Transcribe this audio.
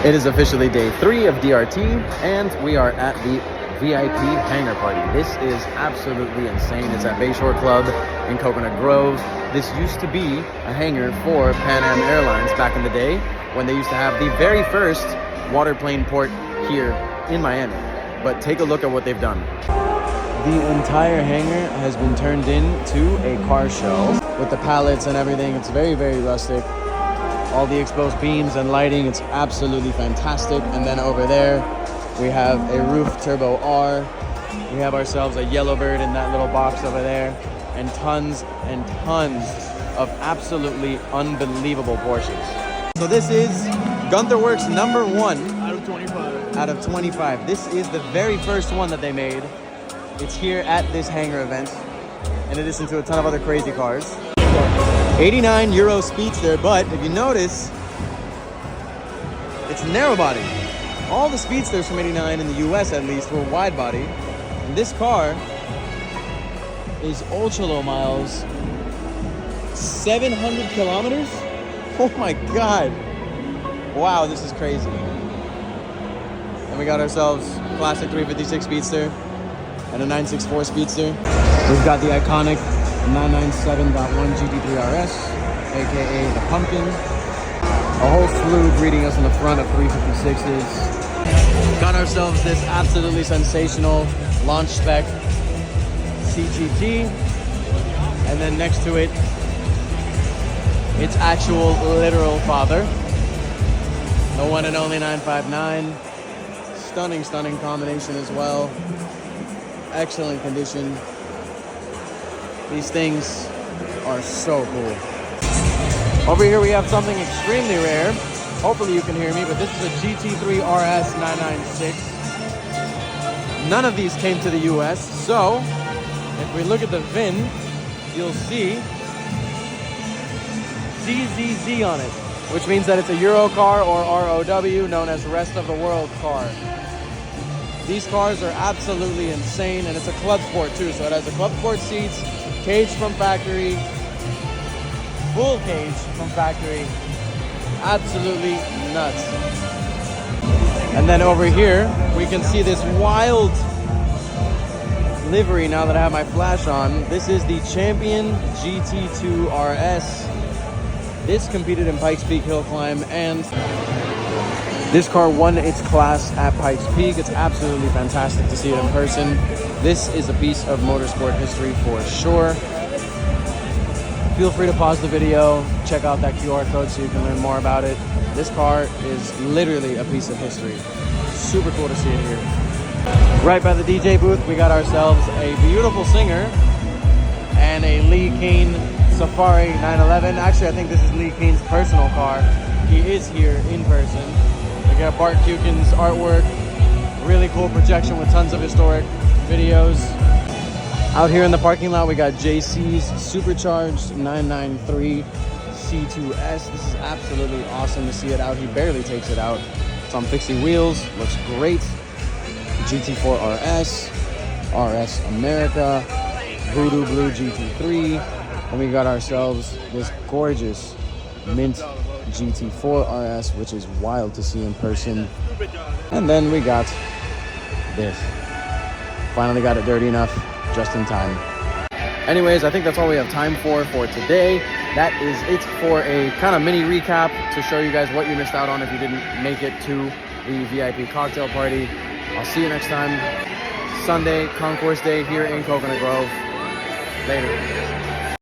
It is officially day 3 of DRT, and we are at the VIP Hangar party. This is absolutely insane. It's at Bayshore Club in Coconut Grove. This used to be a hangar for Pan Am Airlines back in the day when they used to have the very first waterplane port here in Miami. But take a look at what they've done. The entire hangar has been turned into a car show with the pallets and everything. It's very, very rustic. All the exposed beams and lighting, it's absolutely fantastic. And then over there, we have a roof turbo R. We have ourselves a Yellowbird in that little box over there, and tons of absolutely unbelievable Porsches. So this is Gunther Works number 1 out of 25. Out of 25. This is the very first one that they made. It's here at this hangar event, in addition to a ton of other crazy cars. 89 Euro Speedster, but if you notice, it's narrow body. All the Speedsters from 89 in the US at least were wide body. And this car is ultra low miles, 700 kilometers? Oh my God. Wow, this is crazy. And we got ourselves a classic 356 Speedster and a 964 Speedster. We've got the iconic 997.1 GT3 RS, aka the Pumpkin. A whole slew greeting us in the front of 356s. Got ourselves this absolutely sensational launch spec CGT, and then next to it, its actual literal father, the one and only 959. Stunning combination as well. Excellent condition. These things are so cool. Over here we have something extremely rare. Hopefully you can hear me, but this is a GT3 RS 996. None of these came to the US, so if we look at the VIN, you'll see ZZZ on it, which means that it's a Euro car, or ROW, known as Rest of the World car. These cars are absolutely insane, and it's a club sport too, so it has the club sport seats, cage from factory, full cage from factory. Absolutely nuts. And then over here, we can see this wild livery now that I have my flash on. This is the Champion GT2 RS. This competed in Pikes Peak Hill Climb, and this car won its class at Pikes Peak. It's absolutely fantastic to see it in person. This is a piece of motorsport history for sure. Feel free to pause the video, check out that QR code so you can learn more about it. This car is literally a piece of history. Super cool to see it here. Right by the DJ booth, we got ourselves a beautiful Singer and a Lee Kane Safari 911. Actually, I think this is Lee Kane's personal car. He is here in person. We got Bart Kukin's artwork, really cool projection with tons of historic videos. Out here in the parking lot, we got JC's supercharged 993 C2S. This is absolutely awesome to see it out. He barely takes it out. It's on fixie wheels, looks great. GT4 RS, RS America, Voodoo Blue GT3. And we got ourselves this gorgeous mint GT4 RS, which is wild to see in person. And then we got this. Finally got it dirty enough, just in time. Anyways, I think that's all we have time for today. That is it for a kind of mini recap to show you guys what you missed out on if you didn't make it to the VIP cocktail party. I'll see you next time. Sunday, concours day here in Coconut Grove. Later.